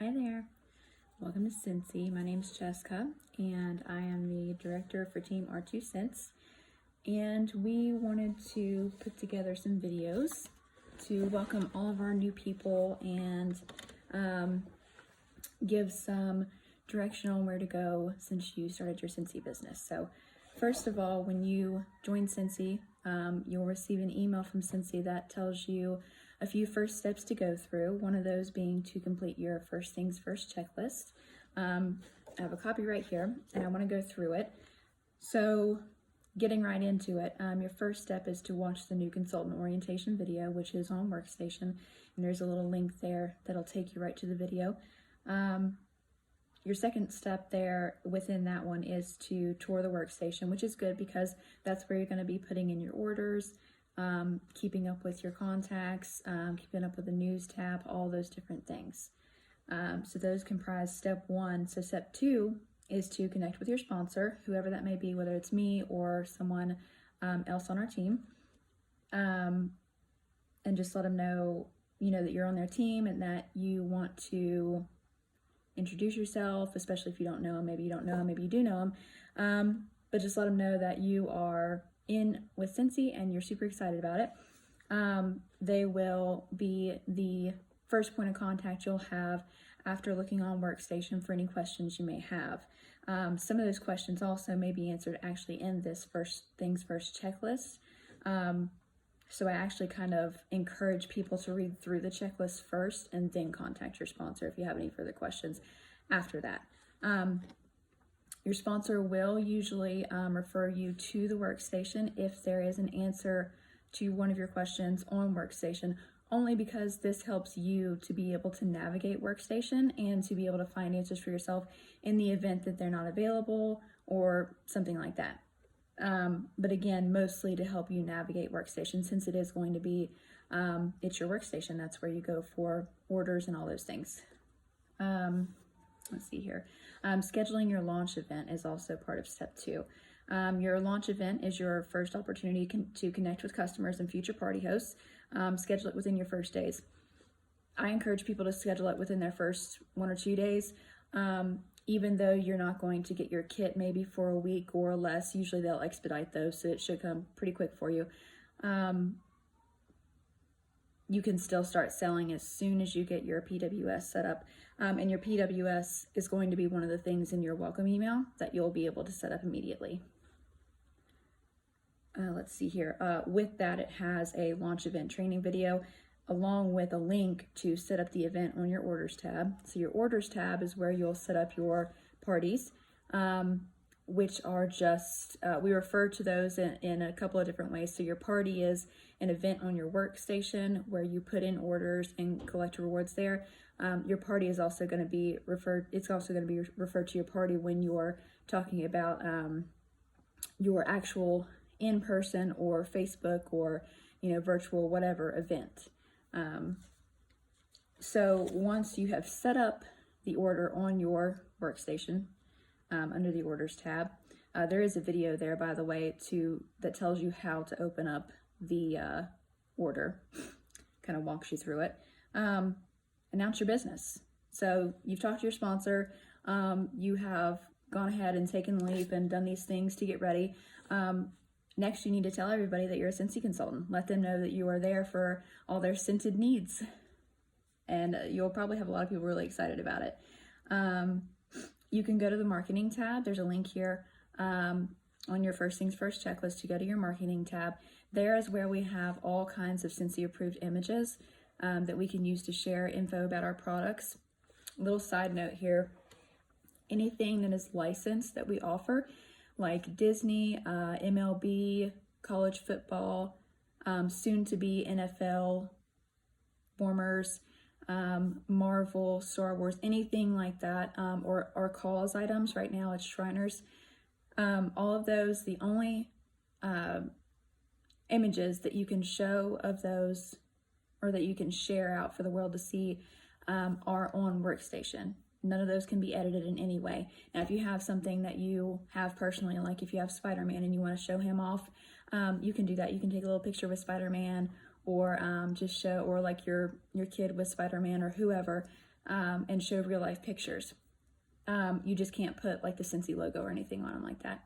Hi there, welcome to Scentsy. My name is Jessica and I am the director for Team R2 Scents, and we wanted to put together some videos to welcome all of our new people and give some direction on where to go since you started your Scentsy business. So first of all, when you join Scentsy, you'll receive an email from Scentsy that tells you a few first steps to go through, one of those being to complete your first things first checklist. I have a copy right here and I want to go through it. So getting right into it, your first step is to watch the new consultant orientation video, which is on Workstation, and there's a little link there that'll take you right to the video. Your second step there within that one is to tour the workstation, which is good because that's where you're going to be putting in your orders, keeping up with your contacts, keeping up with the news tab, all those different things. So those comprise step one. So step two is to connect with your sponsor, whoever that may be, whether it's me or someone else on our team, and just let them know, that you're on their team and that you want to introduce yourself, especially if you don't know them. Maybe you don't know them, maybe you do know them, but just let them know that you are in with Scentsy and you're super excited about it. They will be the first point of contact you'll have after looking on Workstation for any questions you may have. Some of those questions also may be answered actually in this first things first checklist. So I actually kind of encourage people to read through the checklist first and then contact your sponsor if you have any further questions after that. Your sponsor will usually refer you to the Workstation if there is an answer to one of your questions on Workstation, only because this helps you to be able to navigate Workstation and to be able to find answers for yourself in the event that they're not available or something like that. But again, mostly to help you navigate Workstation, since it is going to be, it's your workstation. That's where you go for orders and all those things. Let's see here. Scheduling your launch event is also part of step two. Your launch event is your first opportunity to connect with customers and future party hosts. Schedule it within your first days. I encourage people to schedule it within their first 1 or 2 days. Even though you're not going to get your kit maybe for a week or less, usually they'll expedite those, so it should come pretty quick for you. You can still start selling as soon as you get your PWS set up. And your PWS is going to be one of the things in your welcome email that you'll be able to set up immediately. Let's see here. With that, it has a launch event training video along with a link to set up the event on your orders tab. So your orders tab is where you'll set up your parties, which are just, we refer to those in a couple of different ways. So your party is an event on your workstation where you put in orders and collect rewards there. Your party is also going to be referred, it's also going to be referred to your party when you're talking about your actual in-person or Facebook or, virtual whatever event. So once you have set up the order on your workstation, under the orders tab, there is a video there, by the way, that tells you how to open up the order, kind of walks you through it. Announce your business. So you've talked to your sponsor, you have gone ahead and taken the leap and done these things to get ready. Next, you need to tell everybody that you're a Scentsy consultant. Let them know that you are there for all their scented needs. And you'll probably have a lot of people really excited about it. You can go to the marketing tab. There's a link here on your first things first checklist to go to your marketing tab. There is where we have all kinds of Scentsy approved images that we can use to share info about our products. Little side note here, anything that is licensed that we offer, like Disney, MLB, college football, soon to be NFL, Warmers, Marvel, Star Wars, anything like that, or our cause items. Right now it's Shriners. All of those, the only images that you can show of those or that you can share out for the world to see are on Workstation. None of those can be edited in any way. Now, if you have something that you have personally, like if you have Spider-Man and you want to show him off, you can do that. You can take a little picture with Spider-Man or just show, or like your kid with Spider-Man or whoever, and show real life pictures. You just can't put like the Scentsy logo or anything on them like that.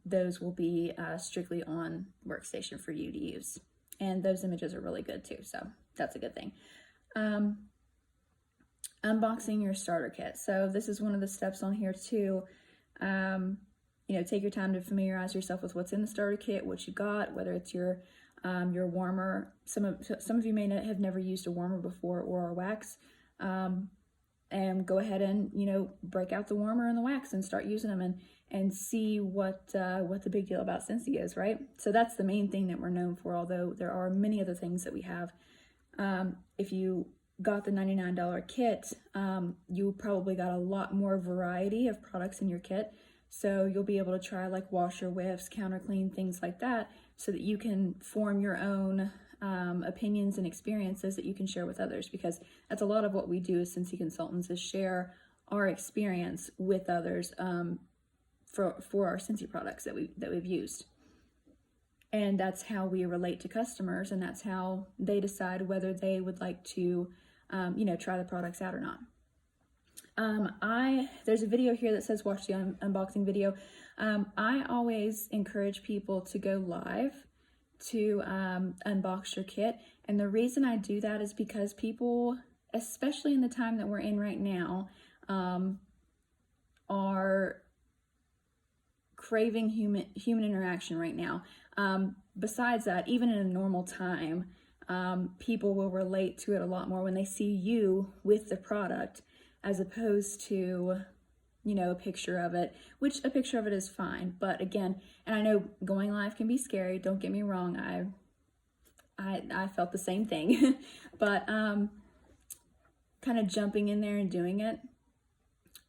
Those will be strictly on Workstation for you to use. And those images are really good too, so that's a good thing. Unboxing your starter kit. So this is one of the steps on here too. Take your time to familiarize yourself with what's in the starter kit, what you got, whether it's your warmer. Some of you may not have never used a warmer before, or a wax. And go ahead and, break out the warmer and the wax and start using them and see what the big deal about Scentsy is, right? So that's the main thing that we're known for, although there are many other things that we have. If you got the $99 kit, you probably got a lot more variety of products in your kit. So you'll be able to try like washer whiffs, counter clean, things like that, so that you can form your own opinions and experiences that you can share with others, because that's a lot of what we do as Scentsy consultants, is share our experience with others for our Scentsy products that we've used. And that's how we relate to customers, and that's how they decide whether they would like to try the products out or not. There's a video here that says watch the unboxing video. I always encourage people to go live to unbox your kit, and the reason I do that is because people, especially in the time that we're in right now, are craving human interaction right now. Besides that, even in a normal time, people will relate to it a lot more when they see you with the product, as opposed to a picture of it, which a picture of it is fine. But again, and I know going live can be scary, don't get me wrong, I felt the same thing, but kind of jumping in there and doing it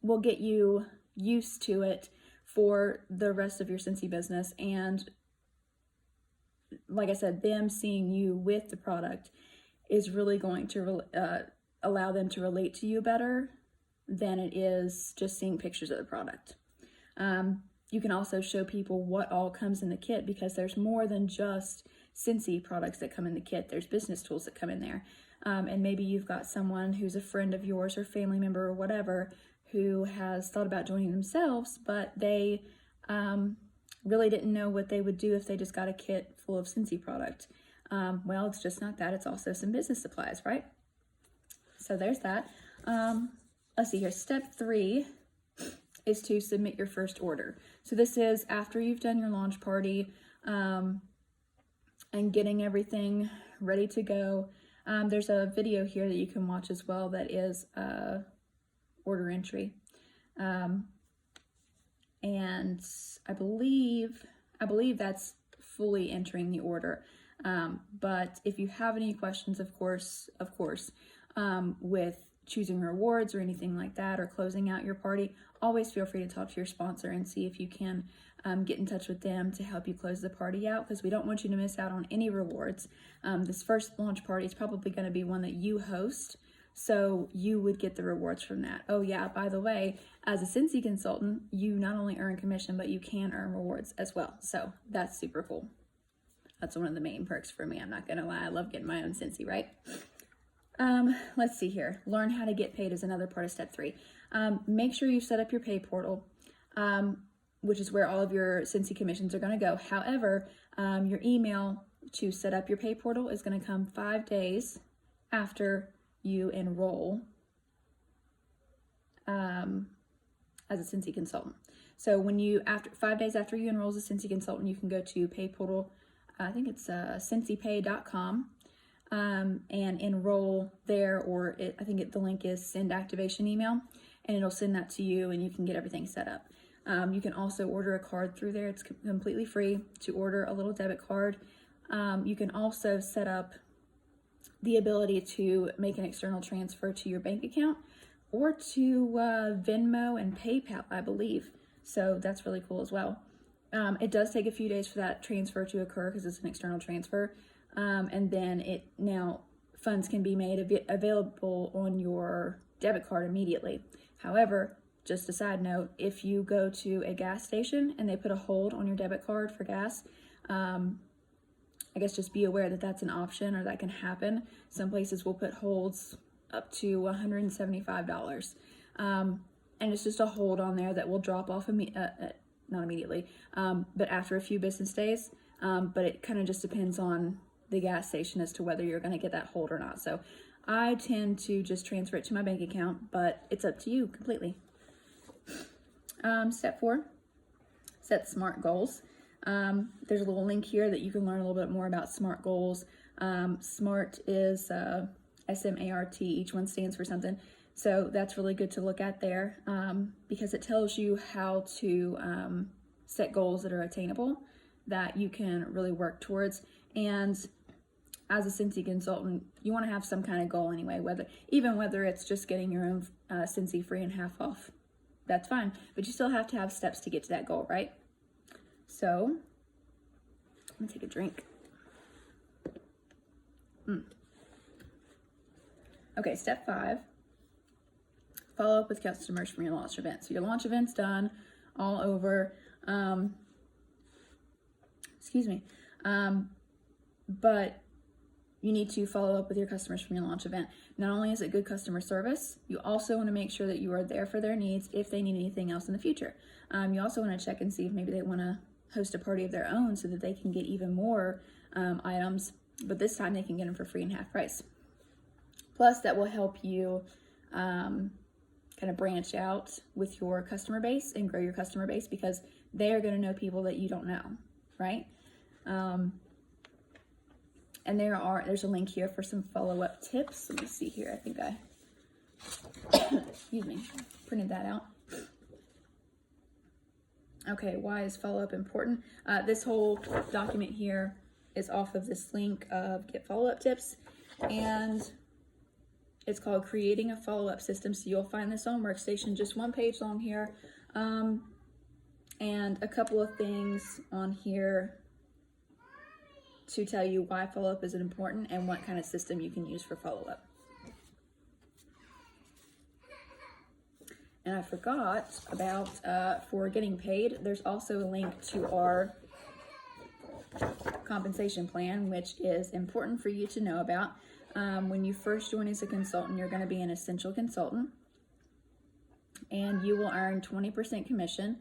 will get you used to it for the rest of your Scentsy business. And like I said, them seeing you with the product is really going to allow them to relate to you better than it is just seeing pictures of the product. You can also show people what all comes in the kit, because there's more than just Scentsy products that come in the kit. There's business tools that come in there. And maybe you've got someone who's a friend of yours or family member or whatever who has thought about joining themselves, but they really didn't know what they would do if they just got a kit full of Scentsy product. Well, it's just not that, it's also some business supplies, right? So there's that. Let's see here. Step 3 is to submit your first order. So this is after you've done your launch party and getting everything ready to go. There's a video here that you can watch as well that is order entry. And I believe that's fully entering the order. But if you have any questions, of course, with choosing rewards or anything like that, or closing out your party, always feel free to talk to your sponsor and see if you can get in touch with them to help you close the party out, because we don't want you to miss out on any rewards. This first launch party is probably going to be one that you host, so you would get the rewards from that. Oh yeah, by the way, as a Scentsy consultant, you not only earn commission, but you can earn rewards as well. So that's super cool. That's one of the main perks for me. I'm not going to lie. I love getting my own Scentsy, right? Let's see here. Learn how to get paid is another part of step 3. Make sure you set up your pay portal, which is where all of your Scentsy commissions are going to go. However, your email to set up your pay portal is going to come 5 days after you enroll as a Scentsy consultant. So when after 5 days after you enroll as a Scentsy consultant, you can go to pay portal. I think it's scentsypay.com. And enroll there, or I think the link is send activation email, and it'll send that to you and you can get everything set up. You can also order a card through there. It's completely free to order a little debit card. You can also set up the ability to make an external transfer to your bank account or to Venmo and PayPal, I believe. So that's really cool as well. It does take a few days for that transfer to occur because it's an external transfer. And then now funds can be made available on your debit card immediately. However, just a side note, if you go to a gas station and they put a hold on your debit card for gas, I guess just be aware that that's an option, or that can happen. Some places will put holds up to $175. And it's just a hold on there that will drop off not immediately, but after a few business days. But it kind of just depends on the gas station as to whether you're going to get that hold or not. So I tend to just transfer it to my bank account, but it's up to you completely. Step 4, set SMART goals. There's a little link here that you can learn a little bit more about SMART goals. SMART is SMART. Each one stands for something. So that's really good to look at there, because it tells you how to set goals that are attainable, that you can really work towards. And as a Scentsy consultant, you want to have some kind of goal anyway, whether it's just getting your own Scentsy free and half off. That's fine, but you still have to have steps to get to that goal, right? So, let me take a drink. Okay, step 5, follow up with customers from your launch event. So your launch event's done, all over, but you need to follow up with your customers from your launch event. Not only is it good customer service, you also want to make sure that you are there for their needs if they need anything else in the future. You also want to check and see if maybe they want to host a party of their own so that they can get even more items, but this time they can get them for free and half price. Plus, that will help you kind of branch out with your customer base and grow your customer base, because they are going to know people that you don't know, right? And there's a link here for some follow-up tips. Let me see here. I think I, printed that out. Okay, why is follow-up important? This whole document here is off of this link of Get Follow-Up Tips, and it's called Creating a Follow-Up System. So you'll find this on Workstation, just one page long here, and a couple of things on here to tell you why follow-up is important and what kind of system you can use for follow-up. And I forgot about, for getting paid, there's also a link to our compensation plan, which is important for you to know about. When you first join as a consultant, you're going to be an essential consultant, and you will earn 20% commission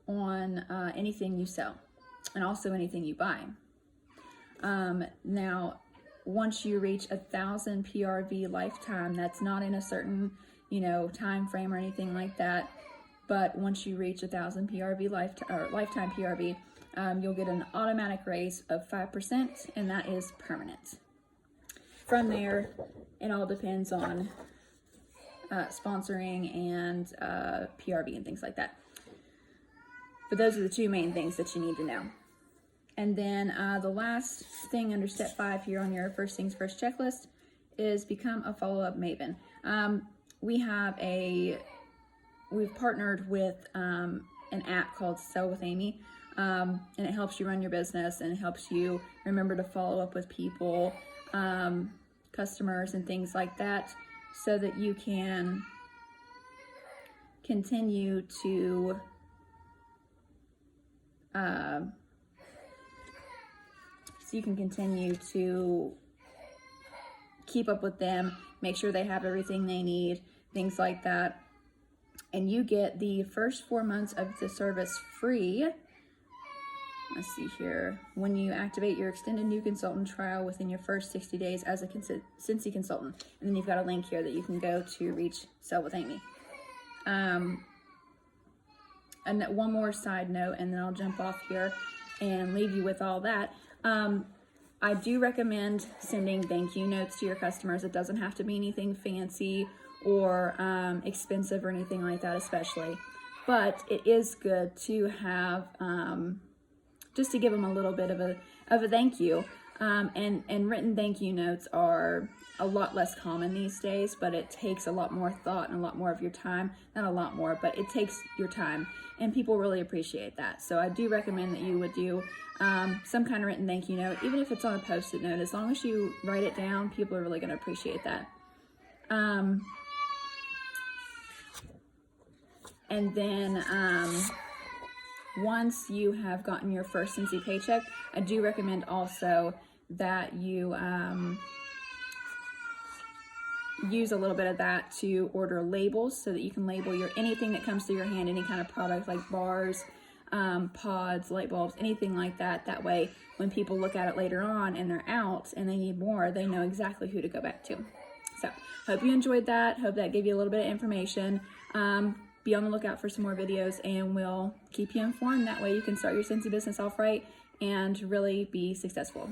on anything you sell, and also anything you buy. Now, once you reach 1,000 PRV lifetime, that's not in a certain, time frame or anything like that, but once you reach 1,000 PRV lifetime PRV, you'll get an automatic raise of 5%, and that is permanent. From there, it all depends on sponsoring and PRV and things like that. But those are the two main things that you need to know. And then the last thing under step 5 here on your first things first checklist is become a follow-up maven. We've partnered with an app called Sell with Amy, and it helps you run your business, and it helps you remember to follow up with people, customers and things like that, so that you can continue to keep up with them, make sure they have everything they need, things like that. And you get the first 4 months of the service free. Let's see here. When you activate your extended new consultant trial within your first 60 days as a Scentsy consultant. And then you've got a link here that you can go to reach Sell with Amy. And that one more side note, and then I'll jump off here and leave you with all that. I do recommend sending thank you notes to your customers. It doesn't have to be anything fancy or expensive or anything like that, especially. But it is good to have, just to give them a little bit of a thank you. And written thank you notes are a lot less common these days, but it takes a lot more thought and a lot more of your time. Not a lot more, but it takes your time, and people really appreciate that. So I do recommend that you would do some kind of written thank you note, even if it's on a Post-it note. As long as you write it down, people are really going to appreciate that. And then once you have gotten your first Scentsy paycheck, I do recommend also that you use a little bit of that to order labels so that you can label anything that comes through your hand, any kind of product like bars, pods, light bulbs, anything like that. That way, when people look at it later on and they're out and they need more, they know exactly who to go back to. So, hope you enjoyed that. Hope that gave you a little bit of information. Be on the lookout for some more videos, and we'll keep you informed. That way you can start your Scentsy business off right and really be successful.